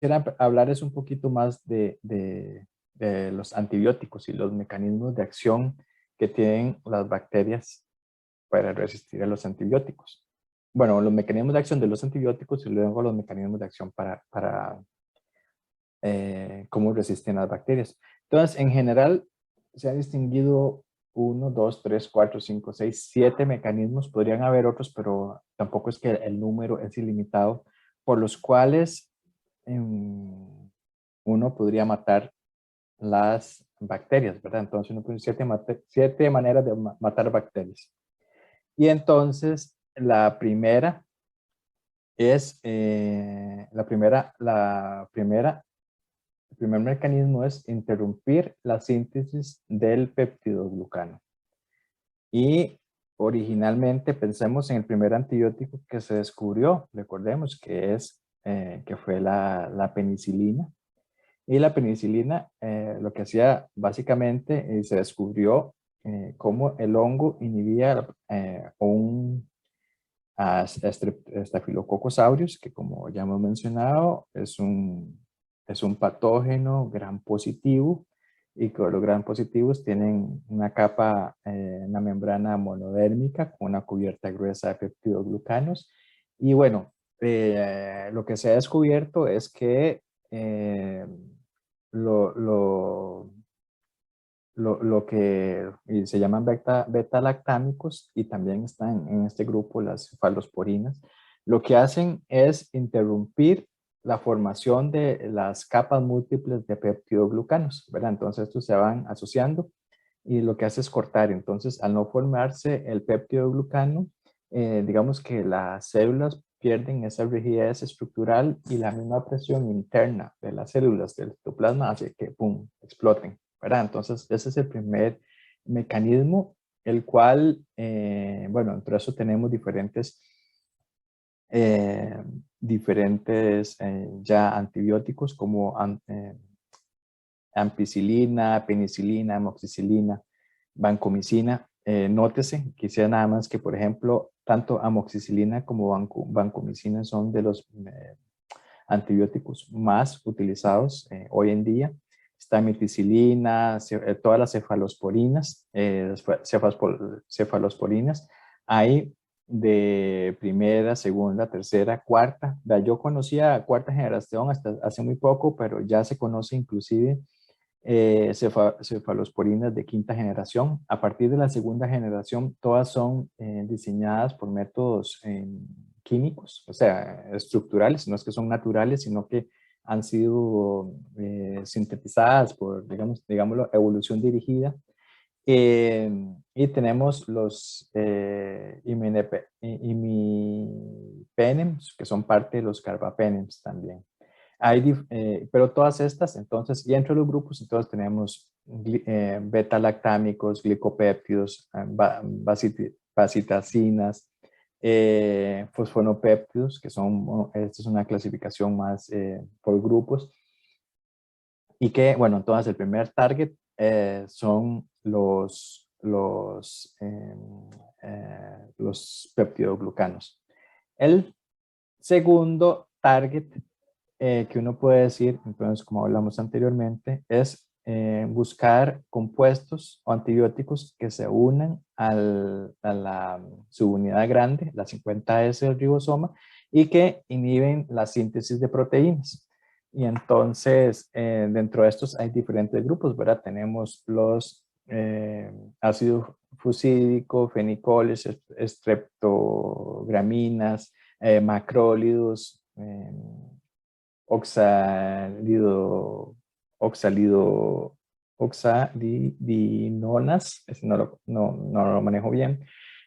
Quisiera hablarles un poquito más de los antibióticos y los mecanismos de acción que tienen las bacterias para resistir a los antibióticos. Bueno, los mecanismos de acción de los antibióticos y luego los mecanismos de acción para cómo resisten las bacterias. Entonces, en general, se ha distinguido 1, 2, 3, 4, 5, 6, 7 mecanismos. Podrían haber otros, pero tampoco es que el número es ilimitado, por los cuales uno podría matar las bacterias, ¿verdad? Entonces uno tiene 7 maneras de matar bacterias. Y entonces el primer mecanismo es interrumpir la síntesis del peptidoglucano. Y originalmente pensemos en el primer antibiótico que se descubrió, recordemos que fue la penicilina. Y la penicilina lo que hacía básicamente se descubrió cómo el hongo inhibía Staphylococcus aureus, que como ya hemos mencionado es un patógeno gram positivo, y que los gram positivos tienen una capa, una membrana monodérmica con una cubierta gruesa de peptidoglucanos. Y bueno, lo que se ha descubierto es que eh, lo, lo, lo que se llaman beta-lactámicos, y también están en este grupo las cefalosporinas, lo que hacen es interrumpir la formación de las capas múltiples de peptidoglucanos, ¿verdad? Entonces estos se van asociando y lo que hace es cortar. Entonces, al no formarse el peptidoglucano, digamos que las células pierden esa rigidez estructural, y la misma presión interna de las células del citoplasma hace que, ¡pum!, exploten, ¿verdad? Entonces, ese es el primer mecanismo, el cual, bueno, entre eso tenemos eh, diferentes ya antibióticos como ampicilina, penicilina, amoxicilina, vancomicina. Nótese, quisiera nada más que, por ejemplo, tanto amoxicilina como vancomicina son de los antibióticos más utilizados hoy en día. Está meticilina, todas las cefalosporinas, cefalosporinas. Hay de primera, segunda, tercera, cuarta. Yo conocía cuarta generación hasta hace muy poco, pero ya se conoce inclusive cefalosporinas de quinta generación. A partir de la segunda generación, todas son diseñadas por métodos químicos, o sea, estructurales. No es que son naturales, sino que han sido sintetizadas por, digámoslo, evolución dirigida. Y tenemos los imipenems, que son parte de los carbapenems también. Pero todas estas, entonces, y entre los grupos, entonces tenemos beta-lactámicos, glicopéptidos, bacitacinas, fosfonopéptidos, que son, esta es una clasificación más por grupos, y que, bueno, entonces el primer target son los peptidoglucanos. El segundo target que uno puede decir, entonces, como hablamos anteriormente, es buscar compuestos o antibióticos que se unan a la subunidad grande, la 50S del ribosoma, y que inhiben la síntesis de proteínas. Y entonces, dentro de estos hay diferentes grupos, ¿verdad? Tenemos los ácido fusídico, fenicoles, estreptograminas, macrólidos, oxalido, oxalido, oxalidinonas, ese no lo manejo bien,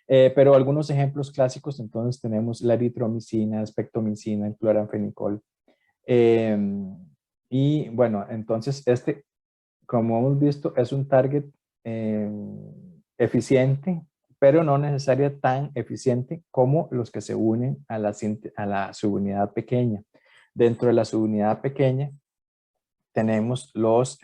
pero algunos ejemplos clásicos, entonces tenemos la eritromicina, espectomicina, el cloranfenicol. Eh, y bueno, entonces como hemos visto, es un target eh, eficiente, pero no necesariamente tan eficiente como los que se unen a la subunidad pequeña. Dentro de la subunidad pequeña tenemos los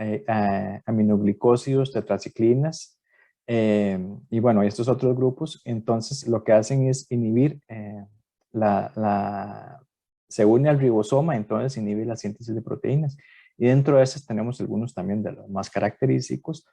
aminoglicósidos, tetraciclinas, y bueno, estos otros grupos, entonces lo que hacen es inhibir se une al ribosoma, entonces inhibe la síntesis de proteínas. Y dentro de esas tenemos algunos también de los más característicos,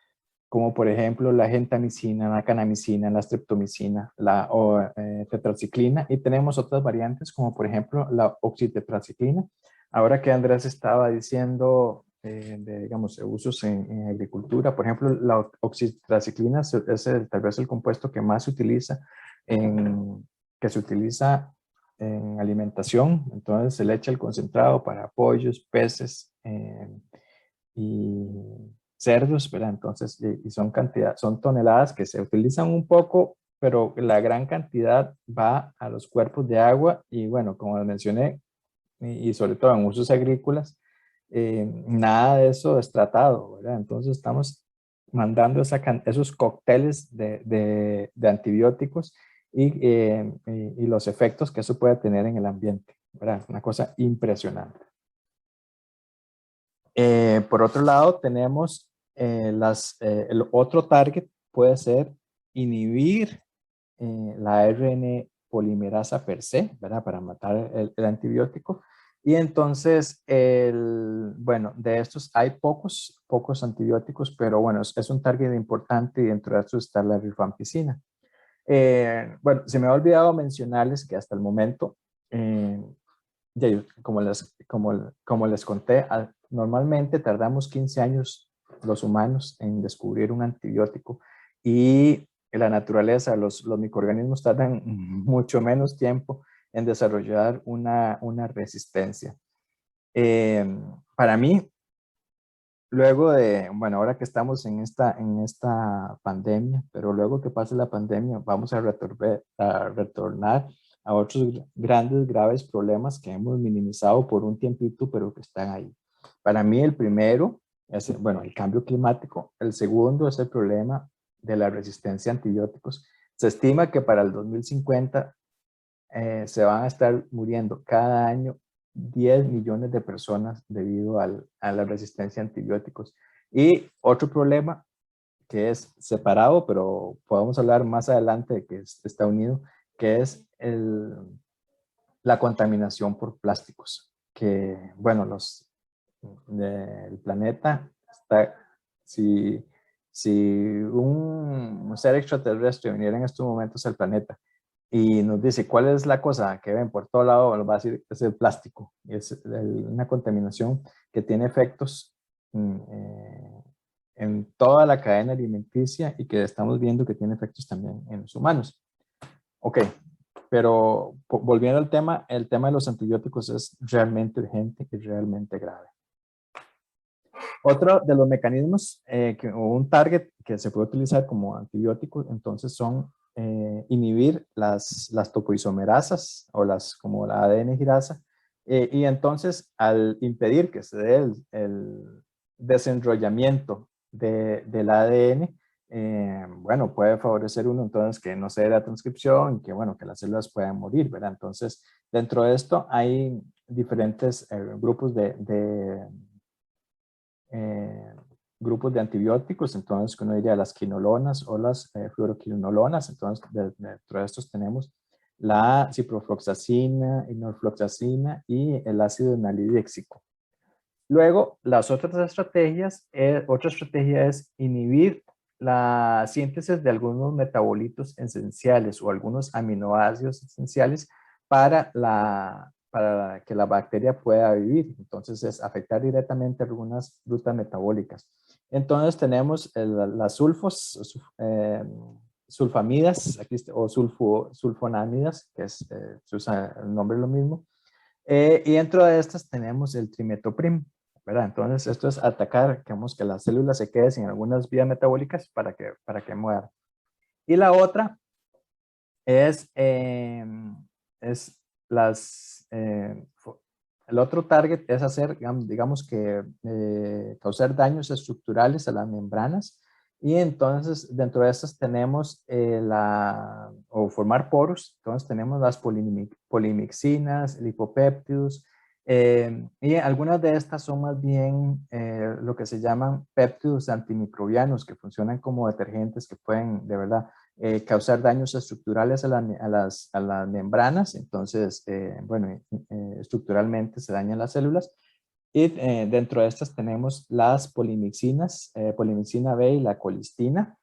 como por ejemplo la gentamicina, la kanamicina, la streptomicina, la tetraciclina, y tenemos otras variantes como por ejemplo la oxitetraciclina. Ahora que Andrés estaba diciendo digamos, usos en agricultura, por ejemplo, la oxitetraciclina es tal vez el compuesto que más se utiliza que se utiliza en alimentación. Entonces se le echa el concentrado para pollos, peces y cerdos, ¿verdad? Entonces, y son toneladas que se utilizan un poco, pero la gran cantidad va a los cuerpos de agua y bueno, como mencioné, y sobre todo en usos agrícolas, nada de eso es tratado, ¿verdad? Entonces estamos mandando esos cócteles de antibióticos y los efectos que eso puede tener en el ambiente, ¿verdad? Una cosa impresionante. Por otro lado, tenemos el otro target puede ser inhibir la ARN polimerasa per se, ¿verdad? Para matar el antibiótico. Y entonces, bueno, de estos hay pocos antibióticos, pero bueno, es un target importante y dentro de estos está la rifampicina. Bueno, se me ha olvidado mencionarles que hasta el momento, como les conté, normalmente tardamos 15 años los humanos en descubrir un antibiótico y en la naturaleza, los microorganismos tardan mucho menos tiempo en desarrollar una resistencia. Para mí, luego bueno, ahora que estamos en esta pandemia, pero luego que pase la pandemia, vamos a retornar a otros grandes, graves problemas que hemos minimizado por un tiempito, pero que están ahí. Para mí el primero es, bueno, el cambio climático. El segundo es el problema de la resistencia a antibióticos. Se estima que para el 2050 se van a estar muriendo cada año 10 millones de personas debido a la resistencia a antibióticos. Y otro problema que es separado, pero podemos hablar más adelante de que está unido, que es la contaminación por plásticos. Que, bueno, el planeta está, si un ser extraterrestre viniera en estos momentos al planeta y nos dice cuál es la cosa que ven por todo lado, nos va a decir es el plástico. Es una contaminación que tiene efectos en toda la cadena alimenticia y que estamos viendo que tiene efectos también en los humanos. Ok, pero volviendo al tema, el tema de los antibióticos es realmente urgente y realmente grave. Otro de los mecanismos o un target que se puede utilizar como antibiótico, entonces son inhibir las topoisomerasas o como la ADN girasa. Y entonces al impedir que se dé el desenrollamiento del ADN, bueno, puede favorecer uno entonces que no se dé la transcripción y que, bueno, que las células puedan morir, ¿verdad? Entonces, dentro de esto hay diferentes grupos grupos de antibióticos, entonces uno diría las quinolonas o las fluoroquinolonas, entonces dentro de estos tenemos la ciprofloxacina, norfloxacina y el ácido nalidíxico. Luego, las otras estrategias, otra estrategia es inhibir la síntesis de algunos metabolitos esenciales o algunos aminoácidos esenciales para que la bacteria pueda vivir. Entonces, es afectar directamente algunas rutas metabólicas. Entonces, tenemos las sulfamidas aquí, o sulfonamidas, que se usa el nombre lo mismo. Y dentro de estas tenemos el trimetoprim, ¿verdad? Entonces, esto es atacar, digamos, que las células se queden sin algunas vías metabólicas para que mueran. Y la otra es el otro target es hacer, digamos que causar daños estructurales a las membranas y entonces dentro de estas tenemos o formar poros, entonces tenemos las polimixinas, lipopéptidos y algunas de estas son más bien lo que se llaman péptidos antimicrobianos que funcionan como detergentes que pueden de verdad causar daños estructurales a las membranas. Entonces, bueno, estructuralmente se dañan las células. Y dentro de estas tenemos las polimixinas, polimixina B y la colistina.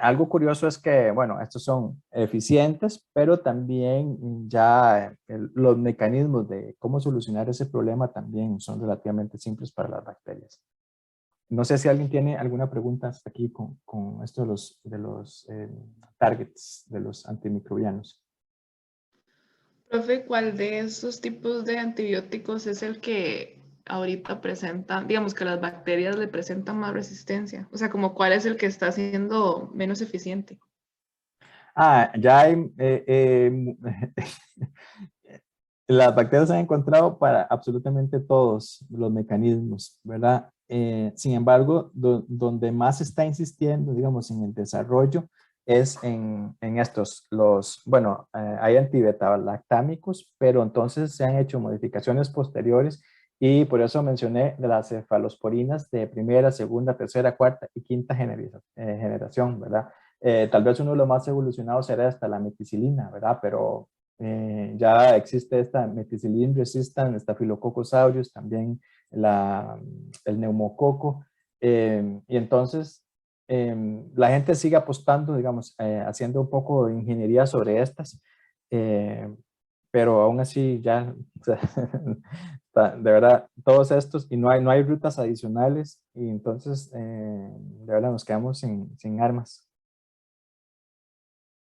Algo curioso es que, bueno, estos son eficientes, pero también ya los mecanismos de cómo solucionar ese problema también son relativamente simples para las bacterias. No sé si alguien tiene alguna pregunta hasta aquí con esto de los targets, de los antimicrobianos. Profe, ¿cuál de esos tipos de antibióticos es el que ahorita presentan, digamos que las bacterias le presentan más resistencia? O sea, como cuál es el que está siendo menos eficiente. Ya hay, las bacterias se han encontrado para absolutamente todos los mecanismos, ¿verdad? Sin embargo, donde más se está insistiendo, digamos, en el desarrollo es en estos, bueno, hay antibeta-lactámicos, pero entonces se han hecho modificaciones posteriores y por eso mencioné de las cefalosporinas de primera, segunda, tercera, cuarta y quinta generación, ¿verdad? Tal vez uno de los más evolucionados será hasta la meticilina, ¿verdad? Pero ya existe esta Methicillin resistant, Staphylococcus aureus, también el neumococo. Y entonces la gente sigue apostando, digamos, haciendo un poco de ingeniería sobre estas, eh, pero aún así ya, o sea, de verdad, todos estos, y no hay rutas adicionales, y entonces de verdad nos quedamos sin armas.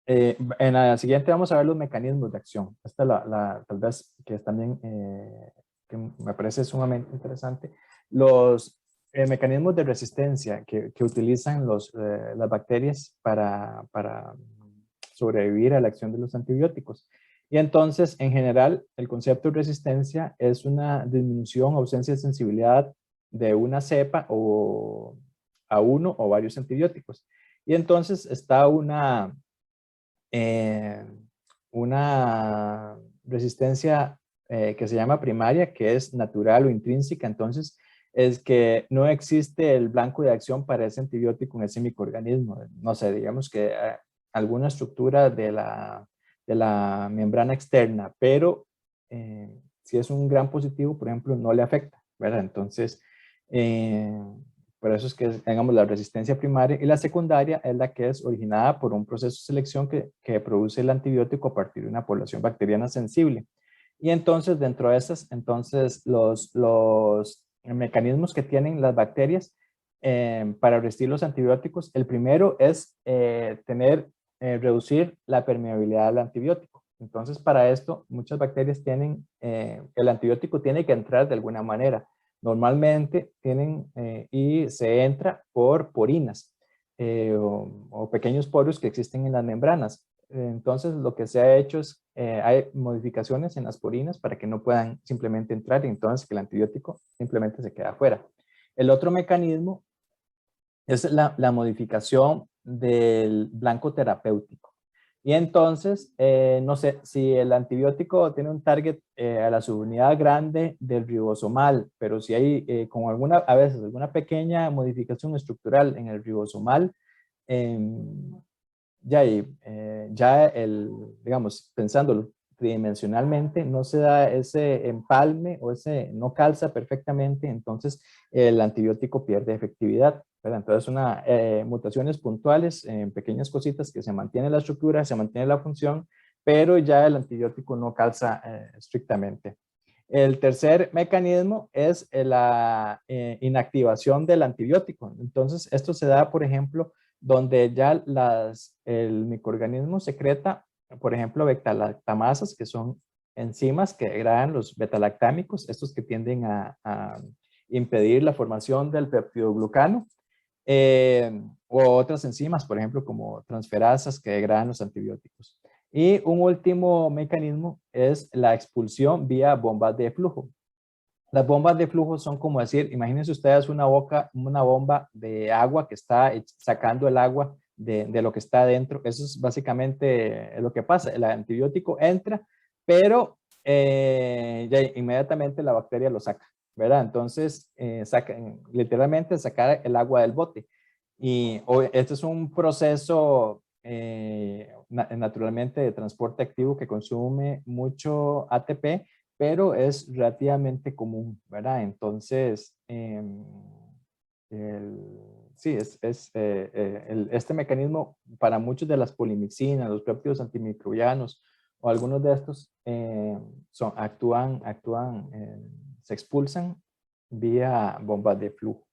En la siguiente vamos a ver los mecanismos de acción. Esta es tal vez que es también que me parece sumamente interesante. Los mecanismos de resistencia que utilizan las bacterias para sobrevivir a la acción de los antibióticos. Y entonces, en general, el concepto de resistencia es una disminución, ausencia de sensibilidad de una cepa o a uno o varios antibióticos. Y entonces está eh, una resistencia que se llama primaria, que es natural o intrínseca. Entonces, es que no existe el blanco de acción para ese antibiótico en ese microorganismo. No sé, digamos que alguna estructura de la membrana externa, pero si es un gran positivo, por ejemplo, no le afecta, ¿verdad? Entonces, eh, por eso es que, digamos, la resistencia primaria y la secundaria es la que es originada por un proceso de selección que produce el antibiótico a partir de una población bacteriana sensible. Y entonces, dentro de esas, entonces, los mecanismos que tienen las bacterias para resistir los antibióticos, el primero es reducir la permeabilidad al antibiótico. Entonces, para esto, muchas bacterias tienen, el antibiótico tiene que entrar de alguna manera. Normalmente tienen y se entra por porinas o pequeños poros que existen en las membranas. Entonces, lo que se ha hecho es, hay modificaciones en las porinas para que no puedan simplemente entrar y entonces que el antibiótico simplemente se queda afuera. El otro mecanismo es la modificación del blanco terapéutico. Y entonces, no sé, si el antibiótico tiene un target a la subunidad grande del ribosomal, pero si hay a veces alguna pequeña modificación estructural en el ribosomal, eh, digamos, pensándolo tridimensionalmente, no se da ese empalme o no calza perfectamente, entonces el antibiótico pierde efectividad, ¿verdad? Entonces, mutaciones puntuales en pequeñas cositas que se mantiene la estructura, se mantiene la función, pero ya el antibiótico no calza estrictamente. El tercer mecanismo es la inactivación del antibiótico. Entonces, esto se da, por ejemplo, donde ya el microorganismo secreta, por ejemplo, beta-lactamasas, que son enzimas que degradan los beta-lactámicos, estos que tienden a impedir la formación del peptidoglucano, o otras enzimas, por ejemplo, como transferasas que degradan los antibióticos. Y un último mecanismo es la expulsión vía bombas de flujo. Las bombas de flujo son como decir, imagínense ustedes una bomba de agua que está sacando el agua de lo que está adentro. Eso es básicamente lo que pasa. El antibiótico entra, pero ya inmediatamente la bacteria lo saca, ¿verdad? Entonces, literalmente sacar el agua del bote. Y este es un proceso naturalmente de transporte activo que consume mucho ATP, pero es relativamente común, ¿verdad? Entonces, sí, este mecanismo para muchos de las polimixinas, los péptidos antimicrobianos o algunos de estos se expulsan vía bombas de flujo.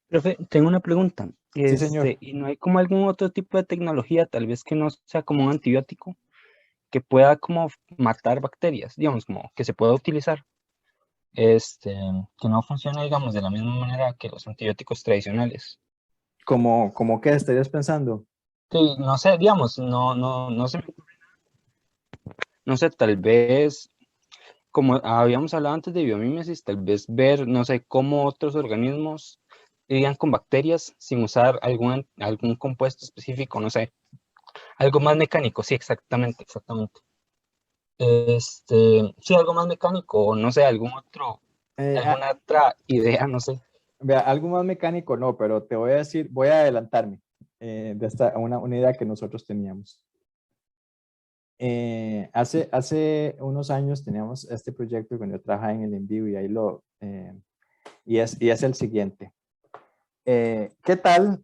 Profe, tengo una pregunta. Sí, señor. ¿Y no hay como algún otro tipo de tecnología, tal vez que no sea como un antibiótico, que pueda como matar bacterias, digamos, como que se pueda utilizar, que no funcione, digamos, de la misma manera que los antibióticos tradicionales? ¿Cómo qué estarías pensando? Sí, no sé, digamos, no sé, tal vez, como habíamos hablado antes de biomímesis, tal vez ver, no sé, cómo otros organismos lidian con bacterias sin usar algún compuesto específico, no sé, algo más mecánico, sí, exactamente, exactamente. Sí, algo más mecánico, o no sé, Eh, ah, alguna otra idea, no sé. Vea, algo más mecánico no, pero te voy a decir, voy a adelantarme una idea que nosotros teníamos. Hace unos años teníamos este proyecto cuando yo trabajaba en el envío y ahí y es el siguiente. ¿Qué tal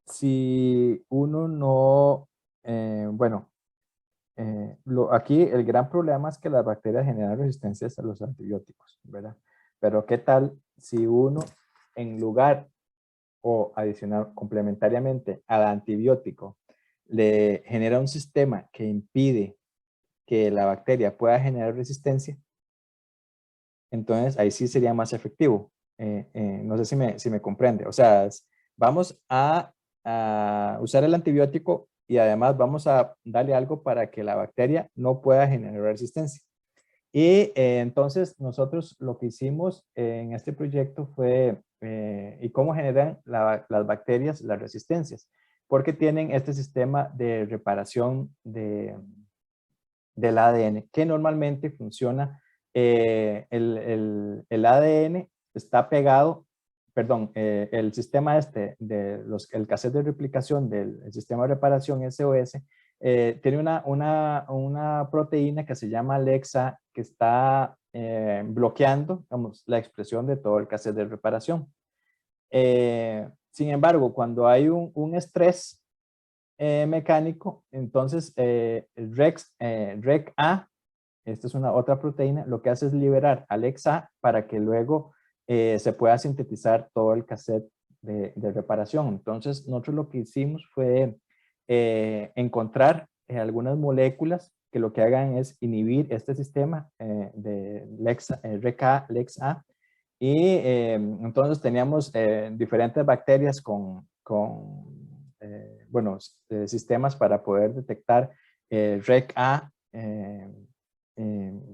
si uno no, bueno, aquí el gran problema es que las bacterias generan resistencias a los antibióticos, ¿verdad? Pero ¿qué tal si uno, en lugar o adicional complementariamente al antibiótico, le genera un sistema que impide que la bacteria pueda generar resistencia? Entonces ahí sí sería más efectivo. No sé si me comprende. O sea, vamos a usar el antibiótico y además vamos a darle algo para que la bacteria no pueda generar resistencia. Y entonces nosotros lo que hicimos en este proyecto fue, ¿y cómo generan las bacterias las resistencias? Porque tienen este sistema de reparación del ADN que normalmente funciona. El ADN está pegado, perdón, el sistema el cassette de replicación del sistema de reparación SOS tiene una proteína que se llama Alexa que está bloqueando, digamos, la expresión de todo el cassette de reparación. Sin embargo, cuando hay un estrés mecánico, entonces el REC-A, esta es una otra proteína, lo que hace es liberar Alexa para que luego se pueda sintetizar todo el cassette de reparación. Entonces, nosotros lo que hicimos fue encontrar algunas moléculas que lo que hagan es inhibir este sistema de REC-A, Lex-A, y entonces teníamos diferentes bacterias bueno, sistemas para poder detectar REC-A,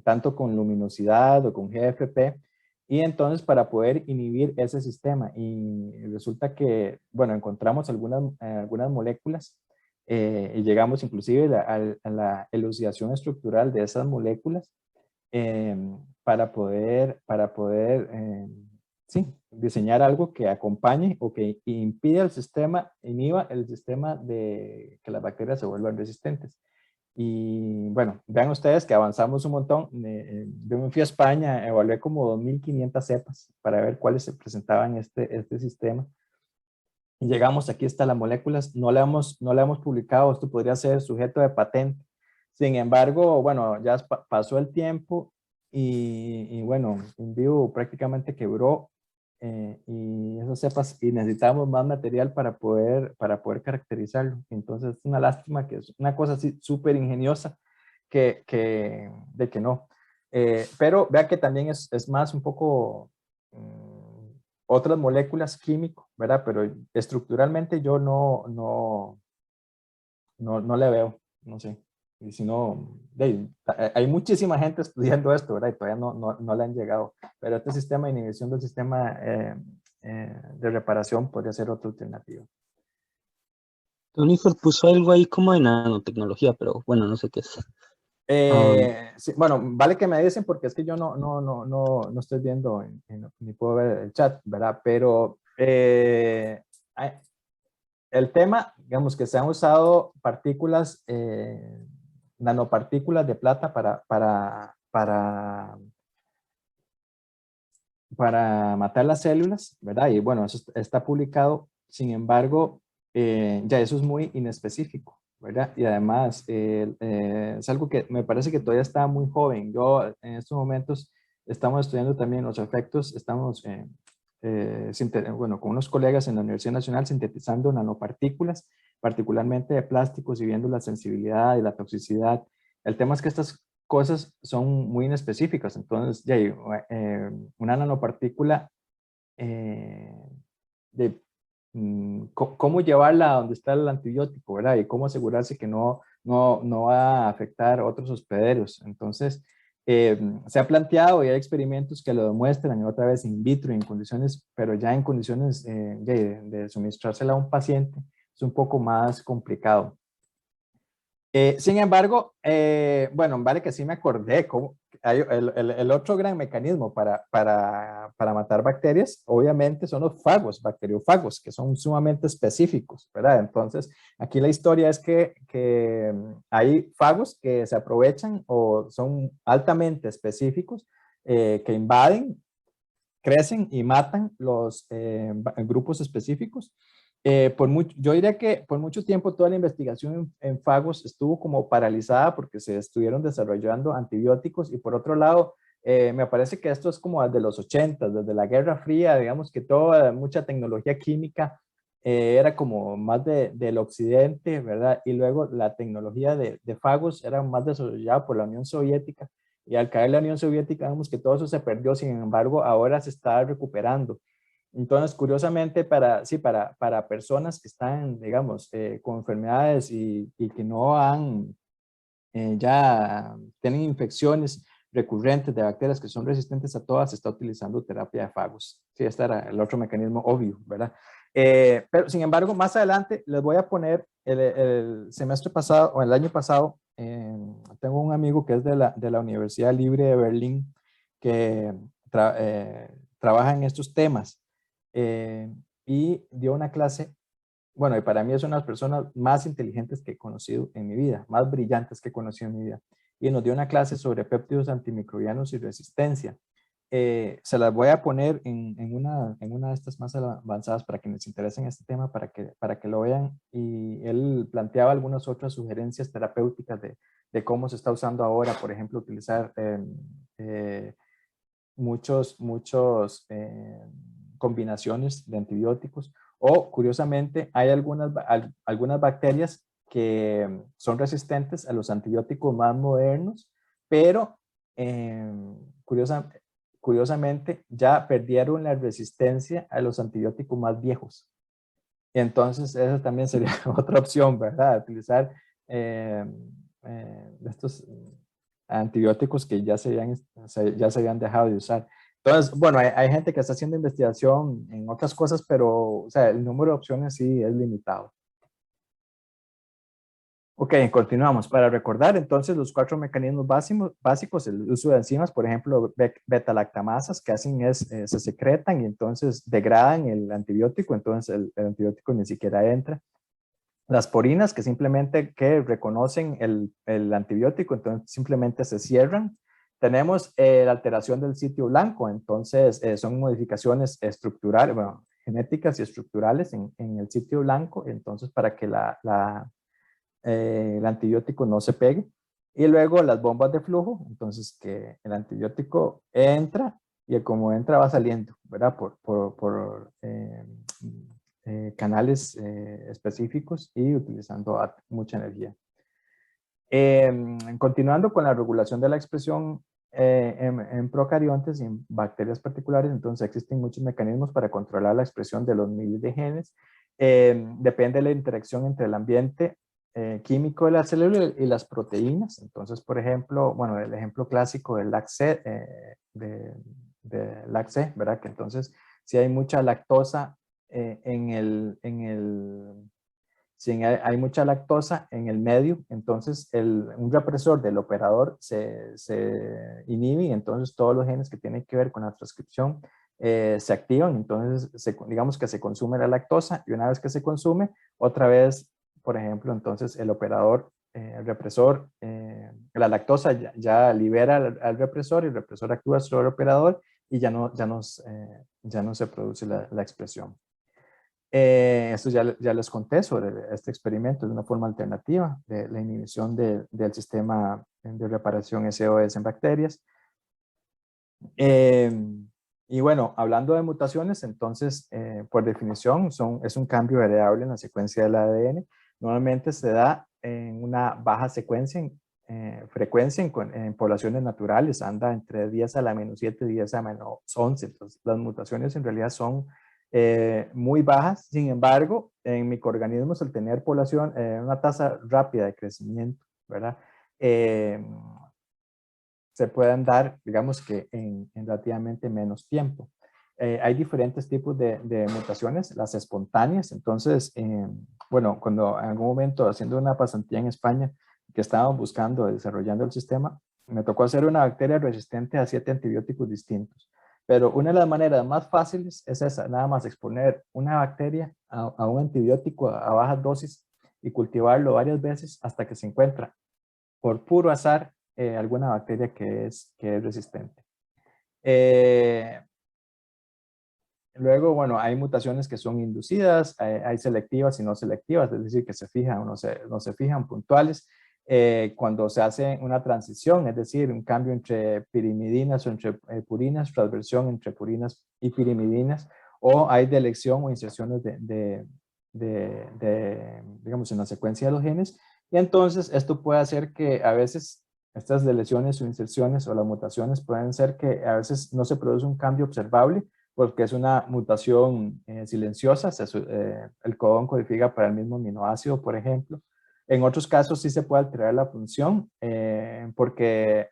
tanto con luminosidad o con GFP, y entonces para poder inhibir ese sistema. Y resulta que, bueno, encontramos algunas moléculas y llegamos inclusive a la elucidación estructural de esas moléculas eh, para poder sí, diseñar algo que acompañe o que impida el sistema, inhiba el sistema de que las bacterias se vuelvan resistentes. Y bueno, vean ustedes que avanzamos un montón. Yo me fui a España, evalué como 2.500 cepas para ver cuáles se presentaban en este sistema. Y llegamos, aquí está las moléculas, no la hemos publicado, esto podría ser sujeto de patente. Sin embargo, bueno, ya pasó el tiempo y bueno, InVivo prácticamente quebró y esas cepas, y necesitamos más material para poder caracterizarlo. Entonces es una lástima que es una cosa así súper ingeniosa de que no. Pero vea que también es más un poco otras moléculas químico, ¿verdad? Pero estructuralmente yo no le veo, no sé. Y si no, hay muchísima gente estudiando esto, ¿verdad? Y todavía no le han llegado. Pero este sistema de inhibición del sistema de reparación podría ser otra alternativa. Tony puso algo ahí como de nanotecnología, pero bueno, no sé qué es. Sí, bueno, vale que me dicen porque es que yo no estoy viendo ni puedo ver el chat, ¿verdad? Pero el tema, digamos que se han usado partículas, nanopartículas de plata para matar las células, ¿verdad? Y bueno, eso está publicado. Sin embargo, ya eso es muy inespecífico, ¿verdad? Y además es algo que me parece que todavía está muy joven. Yo en estos momentos estamos estudiando también los efectos, estamos, bueno, con unos colegas en la Universidad Nacional sintetizando nanopartículas, particularmente de plásticos y viendo la sensibilidad y la toxicidad. El tema es que estas cosas son muy inespecíficas, entonces ya, una nanopartícula de cómo llevarla a donde está el antibiótico, ¿verdad? Y cómo asegurarse que no va a afectar a otros hospederos. Entonces, se ha planteado y hay experimentos que lo demuestran, otra vez in vitro, en condiciones, pero ya en condiciones de suministrársela a un paciente, es un poco más complicado. Sin embargo, bueno, vale que sí me acordé, cómo hay el otro gran mecanismo para matar bacterias, obviamente son los fagos, bacteriófagos, que son sumamente específicos, ¿verdad? Entonces, aquí la historia es que hay fagos que se aprovechan o son altamente específicos, que invaden, crecen y matan los grupos específicos. Yo diría que por mucho tiempo toda la investigación en fagos estuvo como paralizada porque se estuvieron desarrollando antibióticos y por otro lado, me parece que esto es como desde los 80, desde la Guerra Fría, digamos que mucha tecnología química era como más del occidente, ¿verdad? Y luego la tecnología de fagos era más desarrollada por la Unión Soviética y al caer la Unión Soviética, vemos que todo eso se perdió, sin embargo, ahora se está recuperando. Entonces, curiosamente, para personas que están, digamos, con enfermedades y que no han, ya tienen infecciones recurrentes de bacterias que son resistentes a todas, se está utilizando terapia de fagos. Sí, este era el otro mecanismo obvio, ¿verdad? Pero, sin embargo, más adelante les voy a poner el semestre pasado o el año pasado, tengo un amigo que es de la Universidad Libre de Berlín que trabaja en estos temas y dio una clase, bueno, y para mí es una de las personas más inteligentes que he conocido en mi vida, más brillantes que he conocido en mi vida, y nos dio una clase sobre péptidos antimicrobianos y resistencia. Se las voy a poner en una de estas más avanzadas para quienes les interesen este tema, para que lo vean, y él planteaba algunas otras sugerencias terapéuticas de cómo se está usando ahora, por ejemplo, utilizar muchos combinaciones de antibióticos o curiosamente hay algunas bacterias que son resistentes a los antibióticos más modernos, pero curiosamente ya perdieron la resistencia a los antibióticos más viejos. Y entonces esa también sería otra opción, ¿verdad? Utilizar estos antibióticos que ya se habían dejado de usar. Entonces, bueno, hay gente que está haciendo investigación en otras cosas, pero o sea, el número de opciones sí es limitado. Ok, continuamos. Para recordar, entonces, los 4 mecanismos básicos, el uso de enzimas, por ejemplo, beta-lactamasas, que hacen es, se secretan y entonces degradan el antibiótico, entonces el antibiótico ni siquiera entra. Las porinas, que simplemente reconocen el antibiótico, entonces simplemente se cierran. Tenemos la alteración del sitio blanco, entonces son modificaciones estructurales, bueno, genéticas y estructurales en el sitio blanco, entonces para que el antibiótico no se pegue. Y luego las bombas de flujo, entonces que el antibiótico entra y como entra va saliendo, ¿verdad? Por canales específicos y utilizando mucha energía. Continuando con la regulación de la expresión en procariontes y en bacterias particulares, entonces existen muchos mecanismos para controlar la expresión de los miles de genes. Depende de la interacción entre el ambiente químico de la célula y las proteínas. Entonces, por ejemplo, bueno, el ejemplo clásico del LAC-C, ¿verdad? Que entonces, si hay mucha lactosa si hay mucha lactosa en el medio, entonces un represor del operador se inhibe y entonces todos los genes que tienen que ver con la transcripción se activan, entonces digamos que se consume la lactosa y una vez que se consume, otra vez, por ejemplo, entonces el operador, el represor, la lactosa ya libera al represor y el represor actúa sobre el operador y ya no se produce la expresión. Esto ya les conté sobre este experimento de una forma alternativa de la inhibición del sistema de reparación SOS en bacterias. Y bueno, hablando de mutaciones, entonces, por definición, es un cambio heredable en la secuencia del ADN. Normalmente se da en una baja frecuencia en poblaciones naturales, anda entre 10 a la menos 7, 10 a menos 11. Entonces, las mutaciones en realidad son muy bajas. Sin embargo, en microorganismos, al tener población, una tasa rápida de crecimiento, ¿verdad? Se pueden dar, digamos que en relativamente menos tiempo. Hay diferentes tipos de mutaciones, las espontáneas. Entonces, bueno, cuando en algún momento haciendo una pasantía en España, que estábamos buscando, desarrollando el sistema, me tocó hacer una bacteria resistente a 7 antibióticos distintos. Pero una de las maneras más fáciles es esa, nada más exponer una bacteria a un antibiótico a bajas dosis y cultivarlo varias veces hasta que se encuentra, por puro azar, alguna bacteria que es resistente. Luego, bueno, hay mutaciones que son inducidas, hay selectivas y no selectivas, es decir, que se fijan o no se fijan, puntuales. Cuando se hace una transición, es decir, un cambio entre pirimidinas o entre purinas, transversión entre purinas y pirimidinas, o hay delección o inserciones digamos, en la secuencia de los genes, y entonces esto puede hacer que a veces estas deleciones o inserciones o las mutaciones pueden ser que a veces no se produce un cambio observable porque es una mutación silenciosa, el codón codifica para el mismo aminoácido, por ejemplo. En otros casos sí se puede alterar la función porque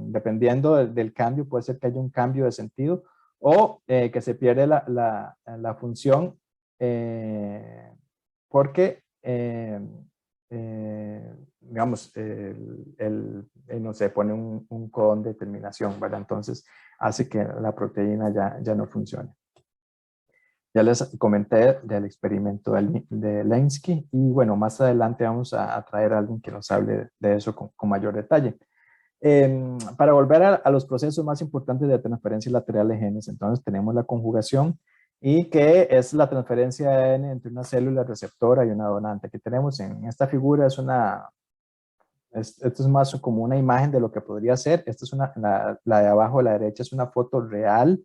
dependiendo del cambio puede ser que haya un cambio de sentido o que se pierde la función porque digamos, no sé, pone un codón de terminación, ¿verdad? Entonces hace que la proteína ya no funcione. Ya les comenté del experimento de Lenski y bueno, más adelante vamos a traer a alguien que nos hable de eso con mayor detalle. Para volver a los procesos más importantes de transferencia lateral de genes, entonces tenemos la conjugación y que es la transferencia de ADN entre una célula receptora y una donante. Que tenemos en esta figura esto es más como una imagen de lo que podría ser. Esta es la de abajo a la derecha es una foto real.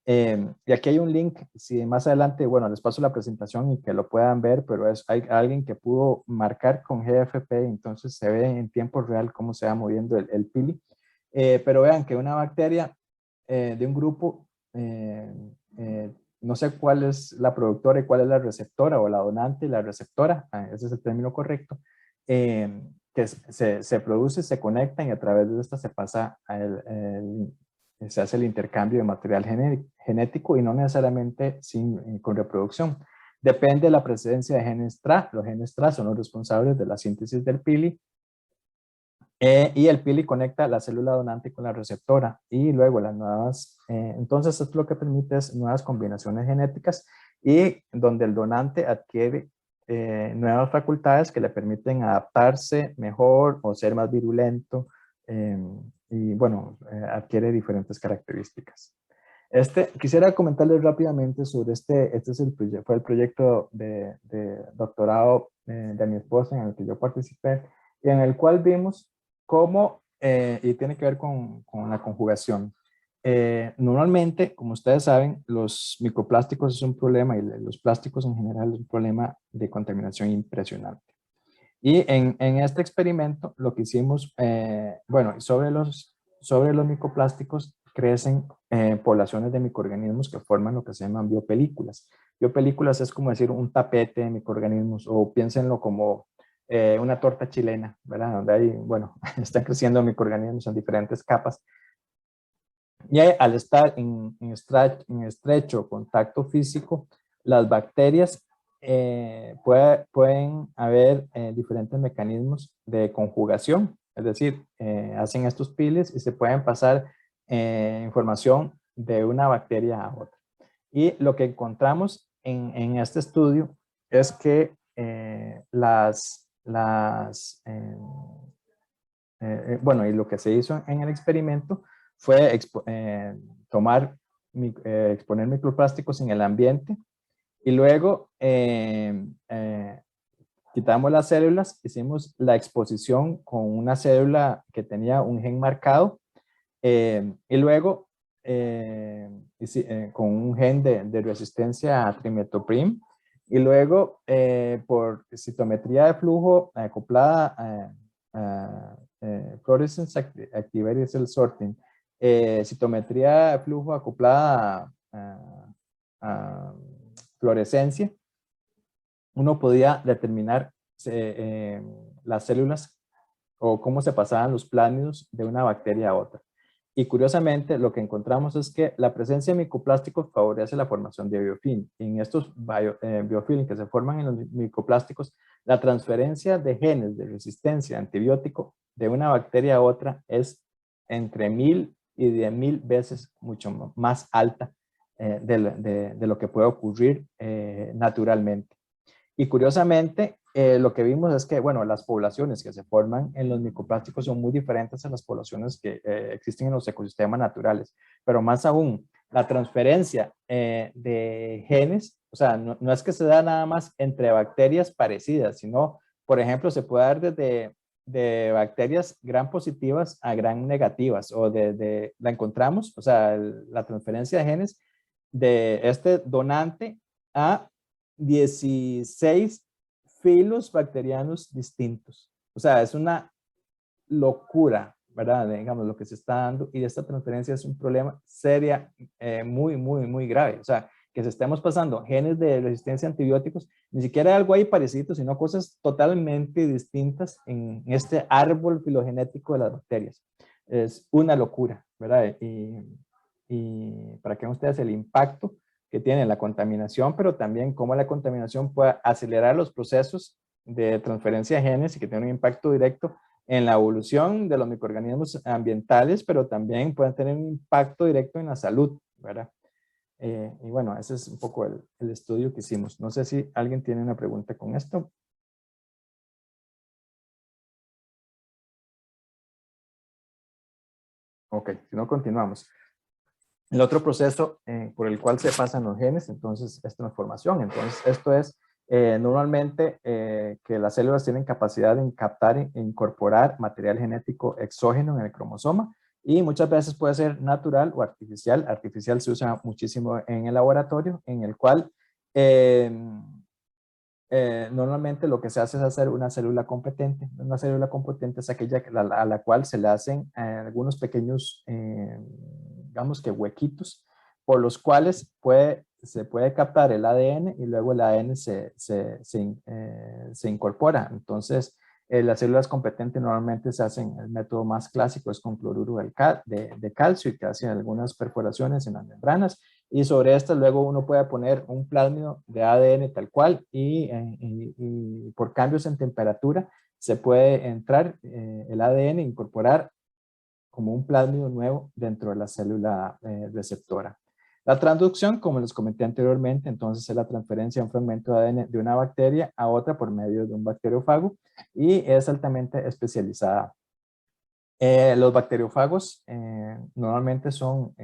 Y aquí hay un link, si más adelante, bueno, les paso la presentación y que lo puedan ver, pero hay alguien que pudo marcar con GFP, entonces se ve en tiempo real cómo se va moviendo el pili. Pero vean que una bacteria de un grupo, no sé cuál es la productora y cuál es la receptora, o la donante y la receptora, ese es el término correcto, que se produce, se conectan y a través de esta se pasa se hace el intercambio de material genético y no necesariamente con reproducción. Depende de la presencia de genes TRA. Los genes TRA son los responsables de la síntesis del pili y el pili conecta la célula donante con la receptora y luego las nuevas, entonces esto lo que permite es nuevas combinaciones genéticas y donde el donante adquiere nuevas facultades que le permiten adaptarse mejor o ser más virulento y bueno, adquiere diferentes características. Quisiera comentarles rápidamente sobre fue el proyecto de doctorado de mi esposa en el que yo participé y en el cual vimos cómo, y tiene que ver con la conjugación. Normalmente, como ustedes saben, los microplásticos es un problema y los plásticos en general es un problema de contaminación impresionante. Y en este experimento lo que hicimos, bueno, sobre los microplásticos crecen poblaciones de microorganismos que forman lo que se llaman biopelículas. Biopelículas es como decir un tapete de microorganismos o piénsenlo como una torta chilena, ¿verdad? Donde hay, bueno, están creciendo microorganismos en diferentes capas. Y al estar en estrecho contacto físico, las bacterias pueden haber diferentes mecanismos de conjugación, es decir, hacen estos piles y se pueden pasar información de una bacteria a otra. Y lo que encontramos en este estudio es que bueno, y lo que se hizo en el experimento fue exponer microplásticos en el ambiente y luego quitamos las células, hicimos la exposición con una célula que tenía un gen marcado y luego con un gen de resistencia a trimetoprim y luego por citometría de flujo acoplada fluorescence activated cell sorting, citometría de flujo acoplada a fluorescencia, uno podía determinar las células o cómo se pasaban los plámidos de una bacteria a otra. Y curiosamente, lo que encontramos es que la presencia de microplásticos favorece la formación de biofilm. En estos biofilm que se forman en los microplásticos, la transferencia de genes de resistencia a antibiótico de una bacteria a otra es entre 1000 y 10.000 veces mucho más alta de lo que puede ocurrir naturalmente. Y curiosamente, lo que vimos es que, bueno, las poblaciones que se forman en los microplásticos son muy diferentes a las poblaciones que existen en los ecosistemas naturales. Pero más aún, la transferencia de genes, o sea, no es que se da nada más entre bacterias parecidas, sino, por ejemplo, se puede dar desde de bacterias gram positivas a gram negativas, o la encontramos, o sea, la transferencia de genes de este donante a 16 filos bacterianos distintos. O sea, es una locura, ¿verdad? Digamos, lo que se está dando, y esta transferencia es un problema seria, muy grave. O sea, que se estemos pasando genes de resistencia a antibióticos, ni siquiera algo ahí parecido, sino cosas totalmente distintas en este árbol filogenético de las bacterias. Es una locura, ¿verdad? Y para que vean ustedes el impacto que tiene la contaminación, pero también cómo la contaminación puede acelerar los procesos de transferencia de genes y que tiene un impacto directo en la evolución de los microorganismos ambientales, pero también pueden tener un impacto directo en la salud, ¿verdad? Y bueno, ese es un poco el estudio que hicimos. No sé si alguien tiene una pregunta con esto. Ok, si no, continuamos. El otro proceso por el cual se pasan los genes, entonces, es transformación. Entonces, esto es normalmente que las células tienen capacidad de captar e incorporar material genético exógeno en el cromosoma, y muchas veces puede ser natural o artificial. Artificial se usa muchísimo en el laboratorio, en el cual normalmente lo que se hace es hacer una célula competente. Una célula competente es aquella a la cual se le hacen algunos pequeños, digamos que huequitos, por los cuales se puede captar el ADN y luego el ADN se incorpora. Entonces, las células competentes normalmente se hacen, el método más clásico es con cloruro de calcio, y que hacen algunas perforaciones en las membranas, y sobre estas luego uno puede poner un plásmido de ADN tal cual, y por cambios en temperatura se puede entrar el ADN e incorporar como un plásmido nuevo dentro de la célula receptora. La transducción, como les comenté anteriormente, entonces es la transferencia de un fragmento de ADN de una bacteria a otra por medio de un bacteriófago, y es altamente especializada. Los bacteriófagos normalmente son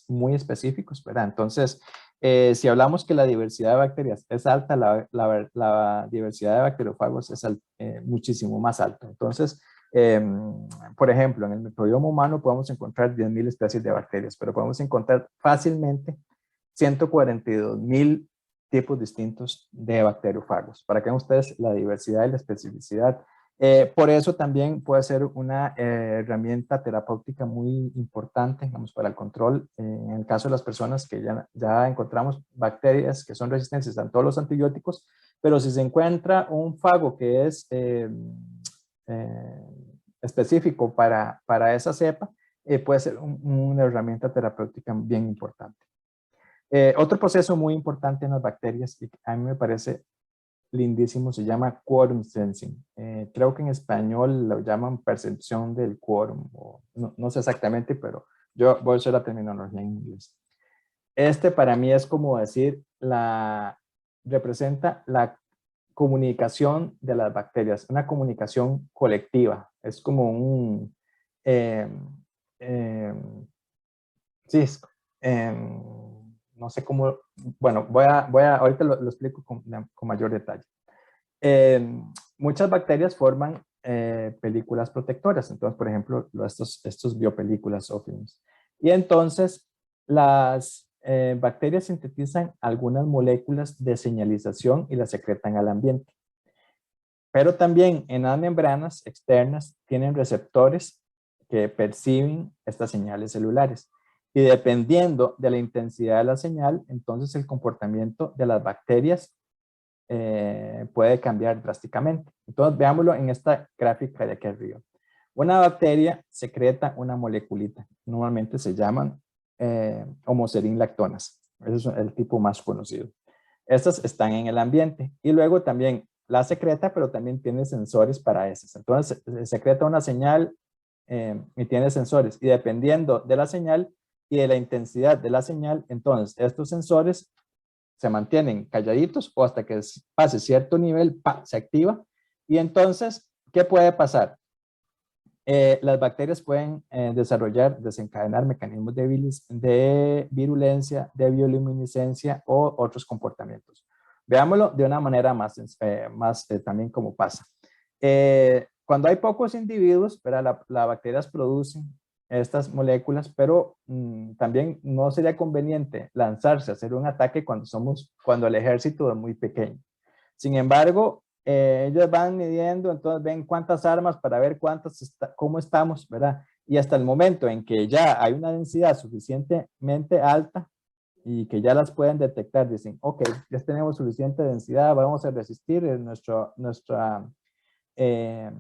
muy específicos, ¿verdad? Entonces, si hablamos que la diversidad de bacterias es alta, la diversidad de bacteriófagos es muchísimo más alta. Entonces, por ejemplo, en el microbioma humano podemos encontrar 10.000 especies de bacterias, pero podemos encontrar fácilmente 142.000 tipos distintos de bacteriófagos. Para que vean ustedes la diversidad y la especificidad. Por eso también puede ser una herramienta terapéutica muy importante, digamos, para el control. En el caso de las personas que ya encontramos bacterias que son resistentes a todos los antibióticos, pero si se encuentra un fago que es específico para esa cepa, puede ser una herramienta terapéutica bien importante. Otro proceso muy importante en las bacterias, y a mí me parece lindísimo, se llama quorum sensing. Creo que en español lo llaman percepción del quórum, no sé exactamente, pero yo voy a usar la terminología en inglés. Este para mí es como decir, representa la comunicación de las bacterias, una comunicación colectiva. Es como un, eh, eh, sí, no sé cómo, bueno, ahorita lo explico con mayor detalle. Muchas bacterias forman películas protectoras, entonces, por ejemplo, estos biopelículas o films. Y entonces, las bacterias sintetizan algunas moléculas de señalización y las secretan al ambiente. Pero también en las membranas externas tienen receptores que perciben estas señales celulares. Y dependiendo de la intensidad de la señal, entonces el comportamiento de las bacterias puede cambiar drásticamente. Entonces, veámoslo en esta gráfica de aquí arriba. Una bacteria secreta una moleculita. Normalmente se llaman homocerin lactonas. Ese es el tipo más conocido. Estas están en el ambiente y luego también la secreta, pero también tiene sensores para esas. Entonces, secreta una señal y tiene sensores. Y dependiendo de la señal y de la intensidad de la señal, entonces estos sensores se mantienen calladitos o hasta que pase cierto nivel, se activa. Y entonces, ¿qué puede pasar? Las bacterias pueden desencadenar mecanismos de virulencia, de bioluminiscencia o otros comportamientos. Veámoslo de una manera más también como pasa. Cuando hay pocos individuos, las bacterias producen estas moléculas, pero también no sería conveniente lanzarse a hacer un ataque cuando el ejército es muy pequeño. Sin embargo, ellos van midiendo, entonces ven cuántas armas para ver cómo estamos, ¿verdad? Y hasta el momento en que ya hay una densidad suficientemente alta y que ya las pueden detectar, dicen, ok, ya tenemos suficiente densidad, vamos a resistir, eh,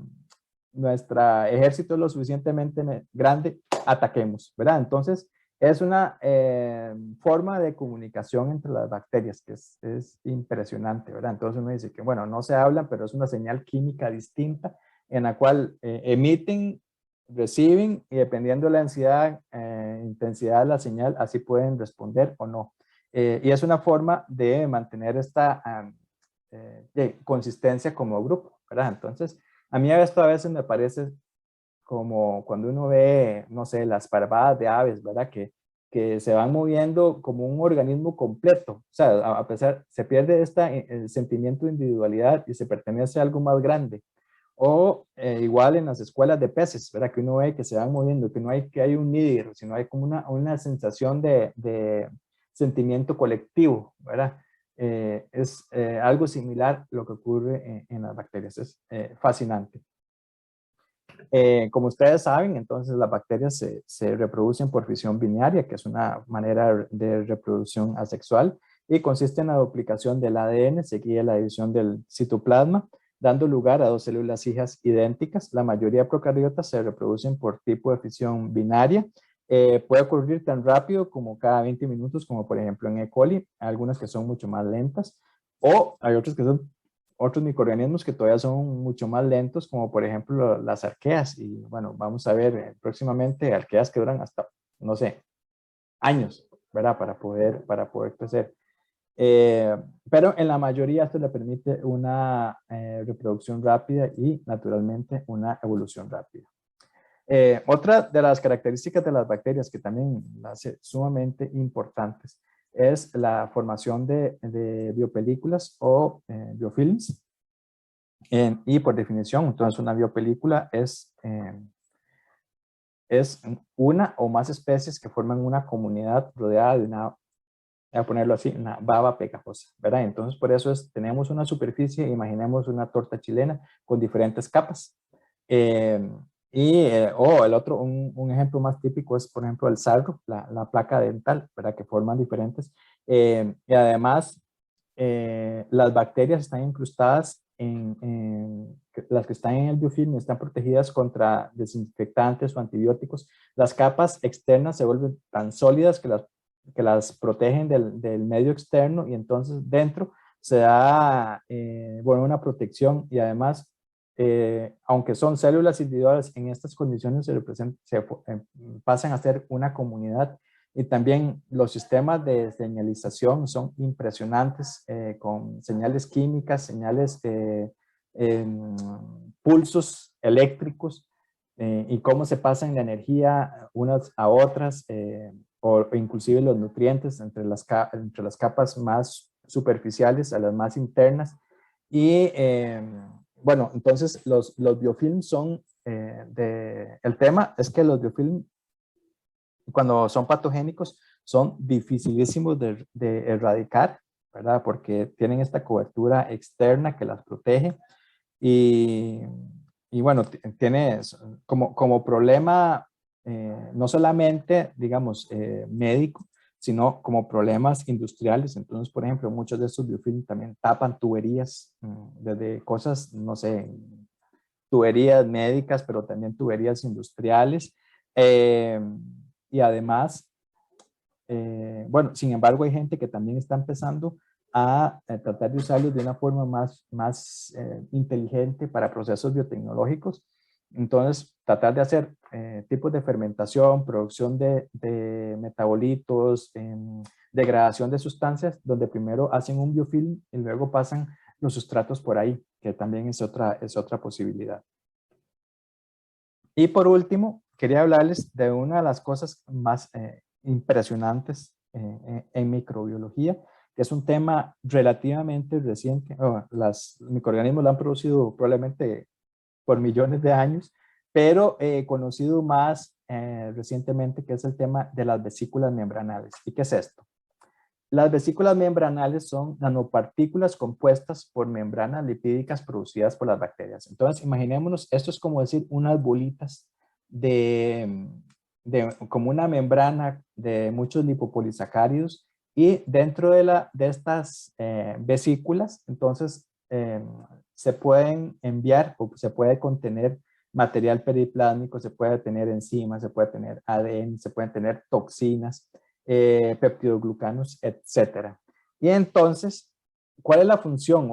nuestra ejército es lo suficientemente grande, ataquemos, ¿verdad? Entonces, es una forma de comunicación entre las bacterias que es impresionante, ¿verdad? Entonces uno dice que, bueno, no se hablan, pero es una señal química distinta en la cual emiten, reciben y dependiendo de la intensidad de la señal, así pueden responder o no. Y es una forma de mantener esta consistencia como grupo, ¿verdad? Entonces, a mí esto a veces me parece como cuando uno ve, no sé, las parvadas de aves, ¿verdad? Que se van moviendo como un organismo completo. O sea, a pesar, se pierde el sentimiento de individualidad y se pertenece a algo más grande. O igual en las escuelas de peces, ¿verdad? Que uno ve que se van moviendo, que no hay que hay un líder, sino hay como una sensación de sentimiento colectivo, ¿verdad? Es algo similar lo que ocurre en las bacterias. Es fascinante. Como ustedes saben, entonces las bacterias se reproducen por fisión binaria, que es una manera de reproducción asexual y consiste en la duplicación del ADN seguida de la división del citoplasma, dando lugar a dos células hijas idénticas. La mayoría de procariotas se reproducen por tipo de fisión binaria. Puede ocurrir tan rápido como cada 20 minutos, como por ejemplo en E. coli, algunas que son mucho más lentas, o hay otras que son otros microorganismos que todavía son mucho más lentos, como por ejemplo las arqueas. Y bueno, vamos a ver próximamente arqueas que duran hasta, no sé, años, ¿verdad? Para poder crecer. Pero en la mayoría esto le permite una reproducción rápida y naturalmente una evolución rápida. Otra de las características de las bacterias que también las hace sumamente importantes es la formación de biopelículas o biofilms. Y por definición, entonces una biopelícula es una o más especies que forman una comunidad rodeada de una, voy a ponerlo así, una baba pegajosa, ¿verdad? Entonces por eso tenemos una superficie, imaginemos una torta chilena con diferentes capas. El otro, un ejemplo más típico es, por ejemplo, el sarro, la placa dental, ¿verdad? Que forman diferentes. Y además, las bacterias están incrustadas las que están en el biofilm están protegidas contra desinfectantes o antibióticos. Las capas externas se vuelven tan sólidas que las protegen del medio externo y entonces dentro se da bueno, una protección y además aunque son células individuales, en estas condiciones pasan a ser una comunidad Y también los sistemas de señalización son impresionantes, con señales químicas, señales, pulsos eléctricos, y cómo se pasan la energía unas a otras, o inclusive los nutrientes entre las capas más superficiales a las más internas. Y bueno, entonces los biofilms son, el tema es que los biofilms, cuando son patogénicos, son dificilísimos de erradicar, ¿verdad? Porque tienen esta cobertura externa que las protege. Y bueno, tiene como problema, no solamente, digamos, médico, sino como problemas industriales. Entonces, por ejemplo, muchos de estos biofilms también tapan tuberías, desde cosas, no sé, tuberías médicas, pero también tuberías industriales. Y además, bueno, sin embargo, hay gente que también está empezando a tratar de usarlos de una forma más inteligente para procesos biotecnológicos. Entonces, tratar de hacer tipos de fermentación, producción de metabolitos, degradación de sustancias, donde primero hacen un biofilm y luego pasan los sustratos por ahí, que también es otra posibilidad. Y por último, quería hablarles de una de las cosas más impresionantes en microbiología, que es un tema relativamente reciente. Los microorganismos lo han producido probablemente por millones de años, pero conocido más recientemente, que es el tema de las vesículas membranales. ¿Y qué es esto? Las vesículas membranales son nanopartículas compuestas por membranas lipídicas producidas por las bacterias. Entonces, imaginémonos, esto es como decir unas bolitas como una membrana de muchos lipopolisacáridos, y dentro de estas vesículas, entonces, se pueden enviar o se puede contener material periplásmico, se puede tener enzimas, se puede tener ADN, se pueden tener toxinas, peptidoglucanos, etcétera. Y entonces, ¿cuál es la función?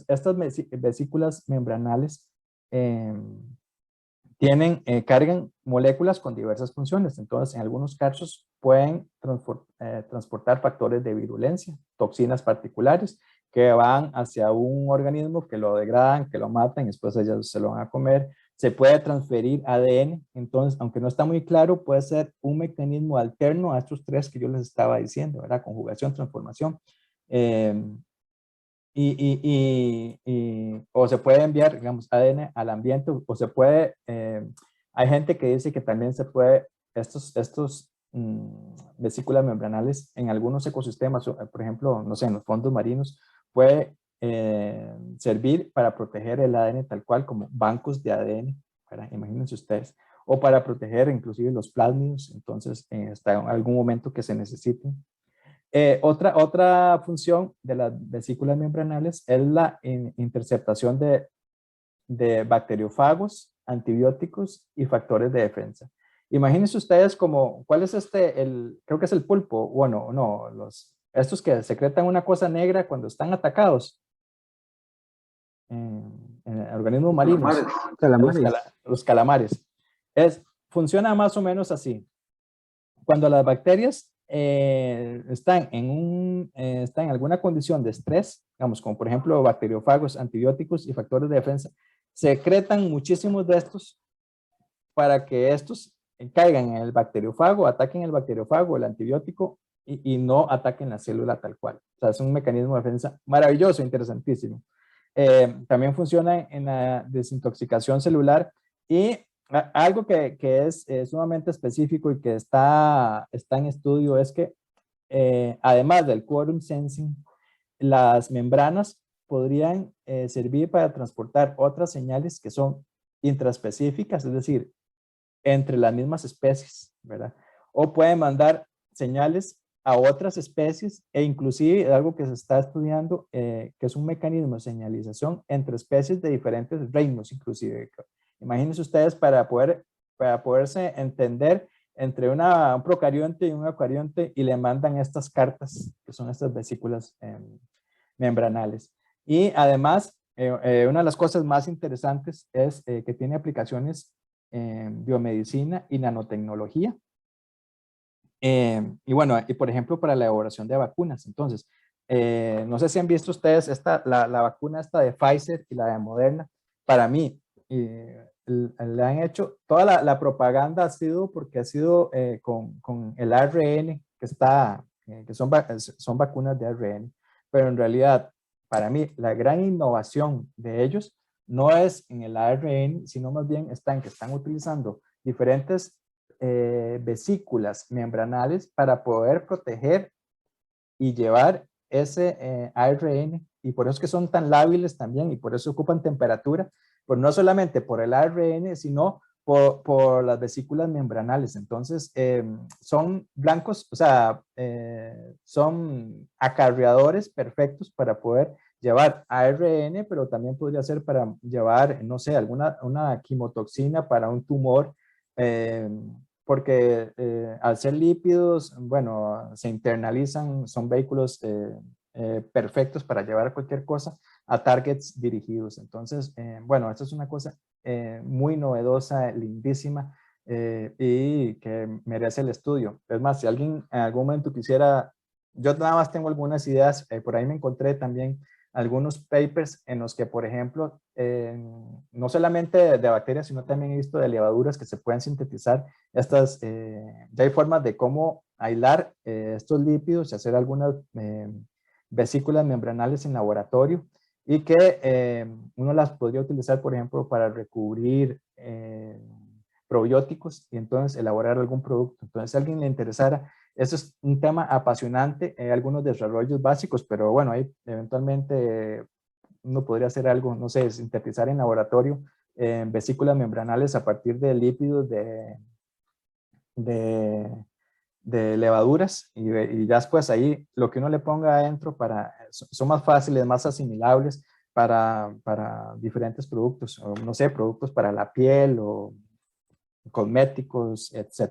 Estas vesículas membranales cargan moléculas con diversas funciones. Entonces, en algunos casos pueden transportar factores de virulencia, toxinas particulares, que van hacia un organismo, que lo degradan, que lo matan, y después ellos se lo van a comer. Se puede transferir ADN, entonces, aunque no está muy claro, puede ser un mecanismo alterno a estos tres que yo les estaba diciendo, ¿verdad? Conjugación, transformación. O se puede enviar, digamos, ADN al ambiente, o se puede, hay gente que dice que también se puede, estos vesículas membranales en algunos ecosistemas, por ejemplo, no sé, en los fondos marinos, puede servir para proteger el ADN tal cual, como bancos de ADN, ¿verdad? Imagínense ustedes, o para proteger inclusive los plásmidos, entonces, hasta en algún momento que se necesiten. Otra función de las vesículas membranales es la interceptación de bacteriófagos, antibióticos y factores de defensa. Imagínense ustedes ¿cuál es creo que es el pulpo? Bueno, no, estos que secretan una cosa negra cuando están atacados en organismos marinos. Calamares. Los calamares. Funciona más o menos así. Cuando las bacterias están en alguna condición de estrés, digamos, como por ejemplo bacteriófagos, antibióticos y factores de defensa, secretan muchísimos de estos para que estos caigan en el bacteriófago, ataquen el bacteriófago, el antibiótico, y no ataquen la célula tal cual. O sea, es un mecanismo de defensa maravilloso, interesantísimo. También funciona en la desintoxicación celular, y algo que es sumamente específico y que está en estudio es que además del quorum sensing, las membranas podrían servir para transportar otras señales que son intraespecíficas, es decir, entre las mismas especies, ¿verdad? O pueden mandar señales a otras especies, e inclusive algo que se está estudiando, que es un mecanismo de señalización entre especies de diferentes reinos, inclusive. Imagínense ustedes para poderse entender entre un procarionte y un eucarionte, y le mandan estas cartas, que son estas vesículas membranales. Y además, una de las cosas más interesantes es que tiene aplicaciones en biomedicina y nanotecnología. Y bueno, y por ejemplo, para la elaboración de vacunas. Entonces, no sé si han visto ustedes la vacuna esta de Pfizer y la de Moderna. Para mí, le han hecho, toda la propaganda ha sido porque ha sido con el ARN que está, que son vacunas de ARN, pero en realidad, para mí, la gran innovación de ellos no es en el ARN, sino más bien está en que están utilizando diferentes vesículas membranales para poder proteger y llevar ese ARN, y por eso es que son tan lábiles también, y por eso ocupan temperatura, pues no solamente por el ARN, sino por las vesículas membranales. Entonces, son blancos, o sea, son acarreadores perfectos para poder llevar ARN, pero también podría ser para llevar, no sé, una quimotoxina para un tumor, porque al ser lípidos, bueno, se internalizan, son vehículos perfectos para llevar cualquier cosa a targets dirigidos. Entonces, bueno, esto es una cosa muy novedosa, lindísima, y que merece el estudio. Es más, si alguien en algún momento quisiera, yo nada más tengo algunas ideas, por ahí me encontré también algunos papers en los que, por ejemplo, no solamente de bacterias, sino también he visto de levaduras que se pueden sintetizar estas, ya hay formas de cómo aislar estos lípidos y hacer algunas vesículas membranales en laboratorio, y que uno las podría utilizar, por ejemplo, para recubrir probióticos y entonces elaborar algún producto. Entonces, si a alguien le interesara, eso es un tema apasionante, algunos desarrollos básicos, pero bueno, ahí eventualmente uno podría hacer algo, no sé, sintetizar en laboratorio vesículas membranales a partir de lípidos de levaduras, y ya después ahí lo que uno le ponga adentro son más fáciles, más asimilables para diferentes productos, o no sé, productos para la piel o cosméticos, etc.